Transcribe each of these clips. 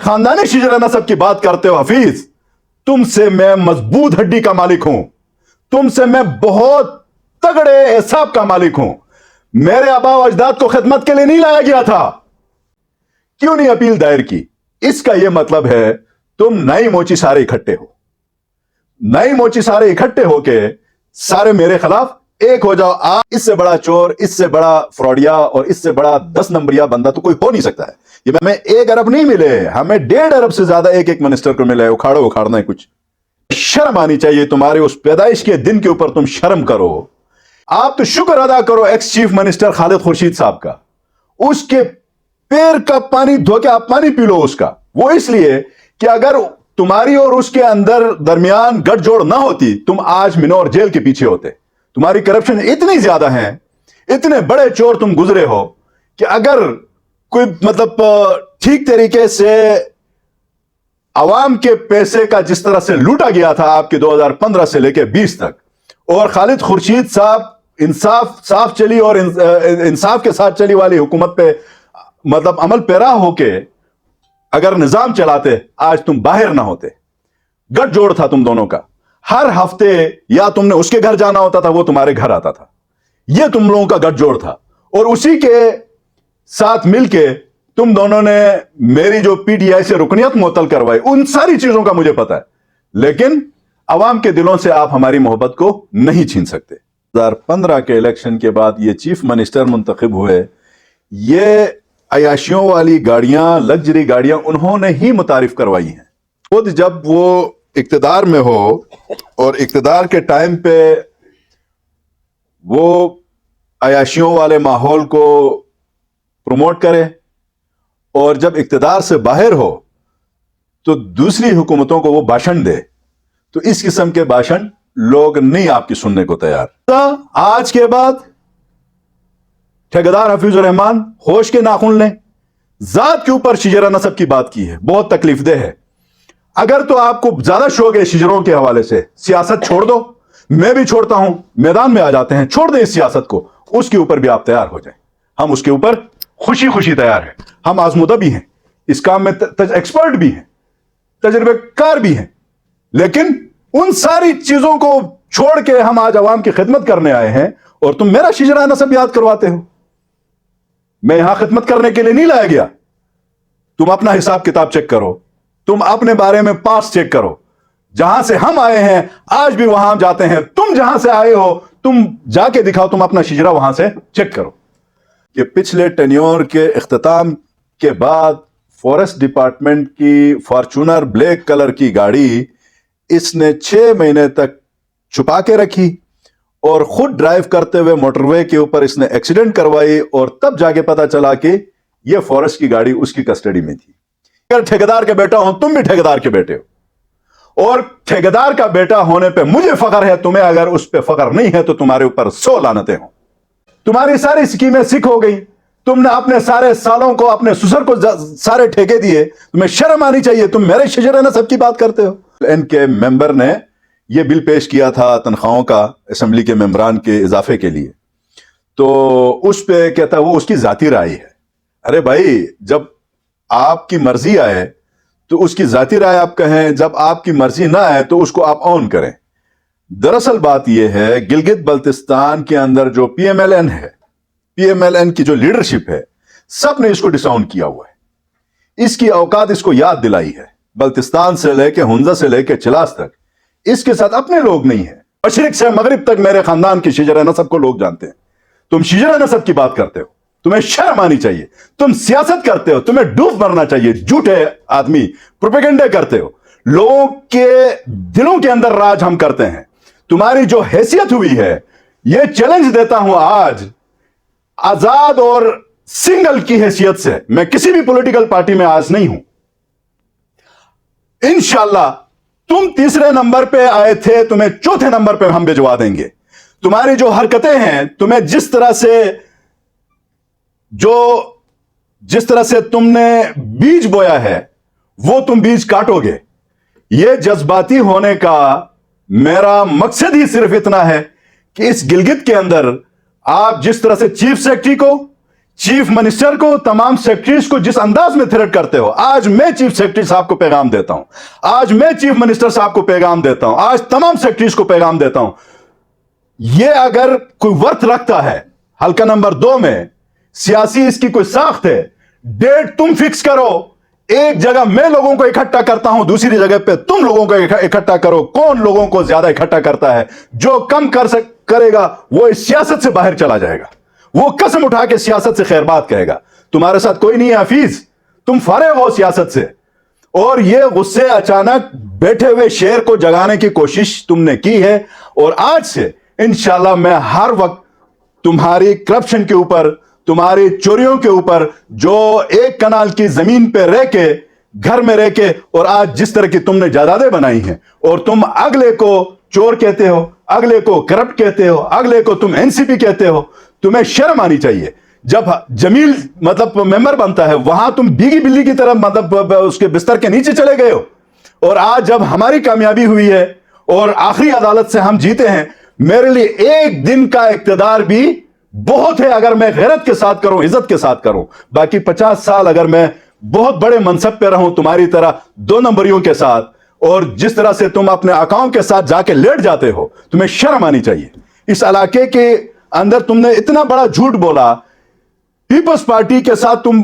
खानदानी शिजर नसब की बात करते हो हफीज, तुमसे मैं मजबूत हड्डी का मालिक हूं, तुमसे मैं बहुत तगड़े हिसाब का मालिक हूं। मेरे आबा व अजदाद को खिदमत के लिए नहीं लाया गया था। क्यों नहीं अपील दायर की? इसका यह मतलब है तुम नई मोची सारे इकट्ठे हो, नई मोची सारे इकट्ठे होके सारे मेरे खिलाफ एक हो जाओ। आप इससे बड़ा चोर, इससे बड़ा फ्रॉडिया और इससे बड़ा 10 नंबरिया बंदा तो कोई हो नहीं सकता है। ये हमें 1 अरब नहीं मिले, हमें 1.5 अरब से ज्यादा एक एक मिनिस्टर को मिले। उखाड़ना है कुछ। शर्म आनी चाहिए तुम्हारे उस पैदाइश के दिन के ऊपर, तुम शर्म करो। आप तो शुक्र अदा करो ex chief minister Khalid Khurshid साहब का, उसके पैर का पानी धो के आप पानी पी लो उसका। वो इसलिए कि अगर तुम्हारी और उसके अंदर दरमियान गठजोड़ ना होती, तुम आज मिनोर जेल के पीछे होते। तुम्हारी करप्शन इतनी ज्यादा है, इतने बड़े चोर तुम गुजरे हो कि अगर कोई मतलब ठीक तरीके से अवाम के पैसे का जिस तरह से लूटा गया था आपके 2015 से लेकर 20 तक, और खालिद खुर्शीद साहब साफ चली और इंसाफ के साथ चली वाली हुकूमत पे मतलब अमल पैरा होके अगर निजाम चलाते, आज तुम बाहर ना होते। गठजोड़ था तुम दोनों का। हर हफ्ते या तुमने उसके घर जाना होता था, वो तुम्हारे घर आता था। यह तुम लोगों का गठजोड़ था। और उसी के साथ मिलके तुम दोनों ने मेरी जो पीटीआई से रुकनियत मुअत्तल करवाई, उन सारी चीजों का मुझे पता है। लेकिन अवाम के दिलों से आप हमारी मोहब्बत को नहीं छीन सकते। 2015 के इलेक्शन के बाद ये चीफ मिनिस्टर मुंतखब हुए, ये अयाशियों वाली गाड़ियां, लग्जरी गाड़ियां उन्होंने ही मुतारिफ करवाई हैं। खुद जब वो इक्तदार में हो और इक्तदार के टाइम पे वो अयाशियों वाले माहौल को प्रमोट करे, और जब इक्तदार से बाहर हो तो दूसरी हुकूमतों को वो भाषण दे, तो इस किस्म के भाषण लोग नहीं आपकी सुनने को तैयार। आज के बाद ठेकेदार हफीजुर रहमान होश के नाखून लें। जात के ऊपर शिजरा नसब की बात की है, बहुत तकलीफदेह है। अगर तो आपको ज्यादा शौक है शिजरों के हवाले से, सियासत छोड़ दो, मैं भी छोड़ता हूं, मैदान में आ जाते हैं, छोड़ दे इस सियासत को। उसके ऊपर भी आप तैयार हो जाएं, हम उसके ऊपर खुशी खुशी तैयार हैं। हम आजमुदा भी हैं, इस काम में एक्सपर्ट भी हैं, तजर्बेकार भी हैं, लेकिन उन सारी चीजों को छोड़ के हम आज अवाम की खिदमत करने आए हैं। और तुम मेरा शिजरा नसब याद करवाते हो। मैं यहां खिदमत करने के लिए नहीं लाया गया। तुम अपना हिसाब किताब चेक करो, तुम अपने बारे में पास चेक करो। जहां से हम आए हैं आज भी वहां जाते हैं। तुम जहां से आए हो तुम जाके दिखाओ, तुम अपना शिजरा वहां से चेक करो कि पिछले टेन्योर के इख्तिताम के बाद फॉरेस्ट डिपार्टमेंट की फॉर्च्यूनर ब्लैक कलर की गाड़ी इसने 6 महीने तक छुपा के रखी, और खुद ड्राइव करते हुए मोटरवे के ऊपर इसने एक्सीडेंट करवाई, और तब जाके पता चला कि यह फॉरेस्ट की गाड़ी उसकी कस्टडी में थी। अगर ठेकेदार के बेटा हो, तुम भी ठेकेदार के बेटे हो, और ठेकेदार का बेटा होने पे मुझे फख्र है। तुम्हें अगर उस पे फख्र नहीं है तो तुम्हारे ऊपर 100 लानतें हो। तुम्हारी सारी स्कीमें सिख हो गई। तुमने अपने सारे सालों को अपने ससुर को सारे ठेके दिए। तुम्हें शर्म आनी चाहिए। तुम मेरे शिजर नसब की बात करते हो। इनके मेंबर ने यह बिल पेश किया था तनख्वाहों का, असेंबली के मेंबरान के इजाफे के लिए, तो उस पे कहता वो उसकी जाती राय है। अरे भाई, जब आपकी मर्जी आए तो उसकी जाती राय आप कहें, जब आपकी मर्जी ना आए तो उसको आप ऑन करें। दरअसल बात यह है, गिलगित बल्तिस्तान के अंदर जो पीएमएलएन है, पीएमएलएन की जो लीडरशिप है, सब ने इसको डिसाउन किया हुआ है। इसकी औकात इसको याद दिलाई है। बल्तिस्तान से लेके हुंजा से लेके चिलास तक इसके साथ अपने लोग नहीं है। मशरिक से मगरिब तक मेरे खानदान की शिजरा नसब को लोग जानते हैं। तुम शिजरा नसब की बात करते हो, तुम्हें शर्म आनी चाहिए। तुम सियासत करते हो, तुम्हें डूब मरना चाहिए। झूठे आदमी, प्रोपेगेंडे करते हो। लोगों के दिलों के अंदर राज हम करते हैं। तुम्हारी जो हैसियत हुई है, यह चैलेंज देता हूं आज आजाद और सिंगल की हैसियत से। मैं किसी भी पॉलिटिकल पार्टी में आज नहीं हूं। इंशाअल्लाह तुम तीसरे नंबर पे आए थे, तुम्हें चौथे नंबर पे हम भिजवा देंगे। तुम्हारी जो हरकतें हैं, तुम्हें जिस तरह से तुमने बीज बोया है, वो तुम बीज काटोगे। ये जज्बाती होने का मेरा मकसद ही सिर्फ इतना है कि इस गिलगित के अंदर आप जिस तरह से चीफ सेक्रेटरी को, चीफ मिनिस्टर को, तमाम सेक्रेटरीज को जिस अंदाज में थ्रेट करते हो, आज मैं चीफ सेक्रेटरी साहब को पैगाम देता हूं, आज मैं चीफ मिनिस्टर साहब को पैगाम देता हूं, आज तमाम सेक्रेटरीज को पैगाम देता हूं, यह अगर कोई वर्थ रखता है हल्का नंबर 2 में, सियासी इसकी कोई साख्त है, डेट तुम फिक्स करो, एक जगह मैं लोगों को इकट्ठा करता हूं, दूसरी जगह पे तुम लोगों को इकट्ठा करो, कौन लोगों को ज्यादा इकट्ठा करता है, जो कम करेगा वो इस सियासत से बाहर चला जाएगा, वो कसम उठा के सियासत से खैर बात कहेगा। तुम्हारे साथ कोई नहीं है हफीज, तुम फारिग हो सियासत से। और ये गुस्से अचानक बैठे हुए शेर को जगाने की कोशिश तुमने की है, और आज से इंशाल्लाह मैं हर वक्त तुम्हारी करप्शन के ऊपर, तुम्हारी चोरियों के ऊपर, जो एक कनाल की जमीन पे रह के, घर में रह के, और आज जिस तरह की तुमने जायदादें बनाई हैं, और तुम अगले को चोर कहते हो, अगले को करप्ट कहते हो, अगले को तुम एनसीपी कहते हो, तुम्हें शर्म आनी चाहिए। जब जमील मतलब मेंबर बनता है, वहां तुम भीगी बिल्ली की तरह मतलब उसके बिस्तर के नीचे चले गए हो, और आज जब हमारी कामयाबी हुई है और आखिरी अदालत से हम जीते हैं, मेरे लिए एक दिन का इक्तदार भी बहुत है, अगर मैं गैरत के साथ करूं, इज्जत के साथ करूं। बाकी 50 साल अगर मैं बहुत बड़े मनसब पे रहूं तुम्हारी तरह 2 नंबरियों के साथ, और जिस तरह से तुम अपने आकाओं के साथ जाके लेट जाते हो, तुम्हें शर्म आनी चाहिए। इस इलाके के अंदर तुमने इतना बड़ा झूठ बोला, पीपल्स पार्टी के साथ तुम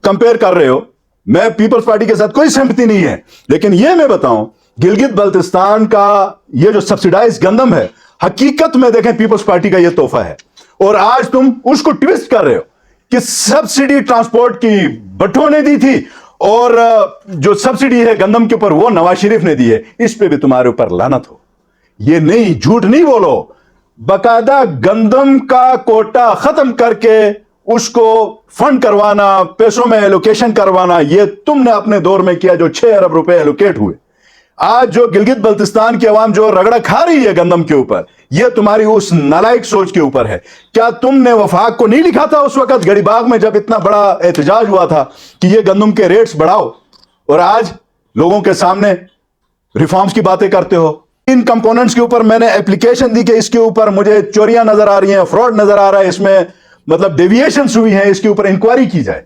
कंपेयर कर रहे हो, मैं पीपल्स पार्टी के साथ कोई सहमति नहीं है, लेकिन यह मैं बताऊं, गिलगित बल्तिस्तान का ये जो सब्सिडाइज गंदम है, हकीकत में देखें पीपल्स पार्टी का यह तोहफा है, और आज तुम उसको ट्विस्ट कर रहे हो कि सब्सिडी ट्रांसपोर्ट की भट्टो ने दी थी, और जो सब्सिडी है गंदम के ऊपर वो नवाज शरीफ ने दी है। इस पे भी तुम्हारे ऊपर लानत हो। ये नहीं, झूठ नहीं बोलो, बकायदा गंदम का कोटा खत्म करके उसको फंड करवाना, पैसों में एलोकेशन करवाना, ये तुमने अपने दौर में किया, जो 6 अरब रुपए एलोकेट हुए। आज जो गिलगित बल्तिस्तान की आवाम जो रगड़ा खा रही है गंदम के ऊपर, यह तुम्हारी उस नालायक सोच के ऊपर है। क्या तुमने वफाक को नहीं लिखा था उस वक्त गढ़ीबाग में, जब इतना बड़ा एहतजाज हुआ था कि ये गंदम के रेट्स बढ़ाओ, और आज लोगों के सामने रिफॉर्म्स की बातें करते हो। इन कंपोनेंट्स के ऊपर मैंने एप्लीकेशन दी कि इसके ऊपर मुझे चोरियां नजर आ रही हैं, फ्रॉड नजर आ रहा है, इसमें मतलब डेविएशंस हुई हैं, इसके ऊपर इंक्वायरी की जाए।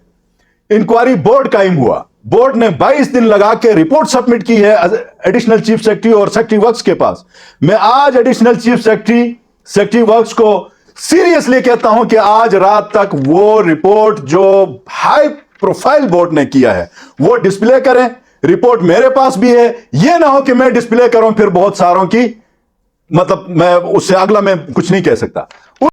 इंक्वायरी बोर्ड कायम हुआ, बोर्ड ने 22 दिन लगा के रिपोर्ट सबमिट की है एडिशनल चीफ सेक्रेटरी और सेक्रेटरी वर्क्स के पास। मैं आज एडिशनल चीफ सेक्रेटरी वर्क्स को सीरियसली कहता हूं कि आज रात तक वो रिपोर्ट जो हाई प्रोफाइल बोर्ड ने किया है वो डिस्प्ले करें। रिपोर्ट मेरे पास भी है, यह ना हो कि मैं डिस्प्ले करूं फिर बहुत सारों की, मतलब मैं उससे अगला मैं कुछ नहीं कह सकता।